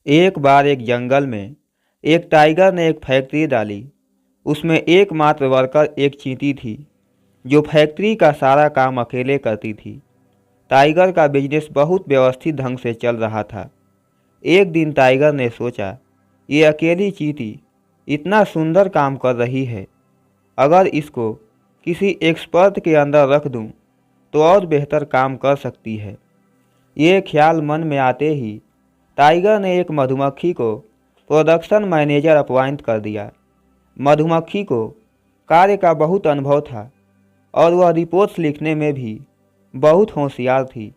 एक बार एक जंगल में एक टाइगर ने एक फैक्ट्री डाली। उसमें एकमात्र वर्कर एक चींटी थी जो फैक्ट्री का सारा काम अकेले करती थी। टाइगर का बिजनेस बहुत व्यवस्थित ढंग से चल रहा था। एक दिन टाइगर ने सोचा, ये अकेली चींटी इतना सुंदर काम कर रही है, अगर इसको किसी एक्सपर्ट के अंदर रख दूं तो और बेहतर काम कर सकती है। ये ख्याल मन में आते ही टाइगर ने एक मधुमक्खी को प्रोडक्शन मैनेजर अपॉइंट कर दिया। मधुमक्खी को कार्य का बहुत अनुभव था और वह रिपोर्ट्स लिखने में भी बहुत होशियार थी।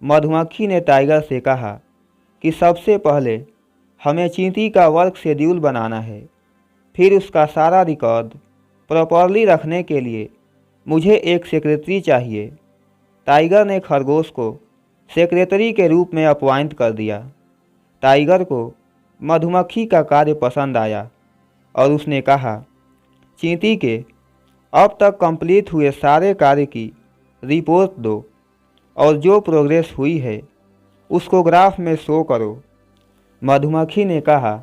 मधुमक्खी ने टाइगर से कहा कि सबसे पहले हमें चींटी का वर्क शेड्यूल बनाना है, फिर उसका सारा रिकॉर्ड प्रॉपरली रखने के लिए मुझे एक सेक्रेटरी चाहिए। टाइगर ने खरगोश को सेक्रेटरी के रूप में अपॉइंट कर दिया। टाइगर को मधुमक्खी का कार्य पसंद आया और उसने कहा, चींटी के अब तक कंप्लीट हुए सारे कार्य की रिपोर्ट दो और जो प्रोग्रेस हुई है उसको ग्राफ में शो करो। मधुमक्खी ने कहा,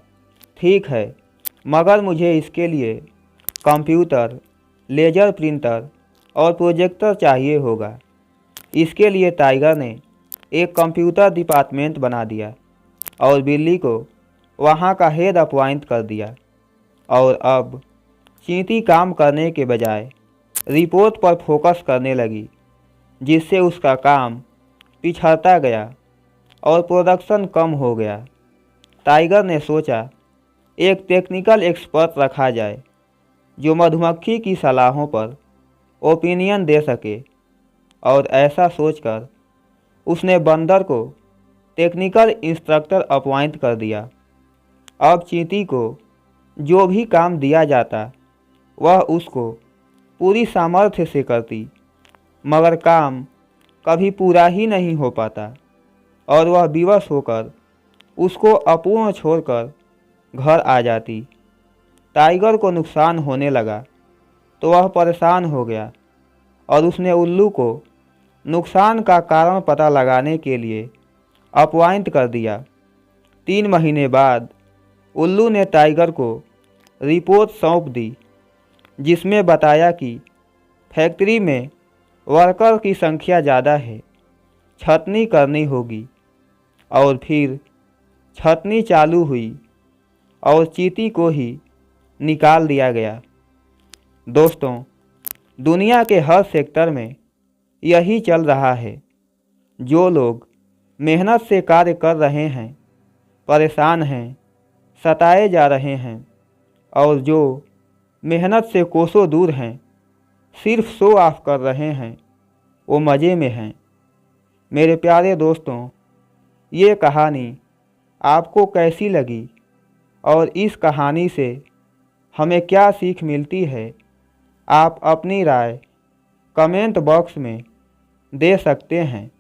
ठीक है, मगर मुझे इसके लिए कंप्यूटर, लेजर प्रिंटर और प्रोजेक्टर चाहिए होगा। इसके लिए टाइगर ने एक कंप्यूटर डिपार्टमेंट बना दिया और बिल्ली को वहाँ का हेड अपॉइंट कर दिया। और अब चींटी काम करने के बजाय रिपोर्ट पर फोकस करने लगी, जिससे उसका काम पिछड़ता गया और प्रोडक्शन कम हो गया। टाइगर ने सोचा, एक टेक्निकल एक्सपर्ट रखा जाए जो मधुमक्खी की सलाहों पर ओपिनियन दे सके, और ऐसा सोचकर उसने बंदर को टेक्निकल इंस्ट्रक्टर अपॉइंट कर दिया। अब चींटी को जो भी काम दिया जाता वह उसको पूरी सामर्थ्य से करती, मगर काम कभी पूरा ही नहीं हो पाता और वह विवश होकर उसको अपूर्ण छोड़कर घर आ जाती। टाइगर को नुकसान होने लगा तो वह परेशान हो गया और उसने उल्लू को नुकसान का कारण पता लगाने के लिए अपॉइंट कर दिया। 3 महीने बाद उल्लू ने टाइगर को रिपोर्ट सौंप दी, जिसमें बताया कि फैक्ट्री में वर्कर की संख्या ज़्यादा है, छटनी करनी होगी। और फिर छटनी चालू हुई और चींटी को ही निकाल दिया गया। दोस्तों, दुनिया के हर सेक्टर में यही चल रहा है। जो लोग मेहनत से कार्य कर रहे हैं परेशान हैं, सताए जा रहे हैं, और जो मेहनत से कोसों दूर हैं, सिर्फ शो ऑफ कर रहे हैं, वो मज़े में हैं। मेरे प्यारे दोस्तों, ये कहानी आपको कैसी लगी और इस कहानी से हमें क्या सीख मिलती है, आप अपनी राय कमेंट बॉक्स में दे सकते हैं।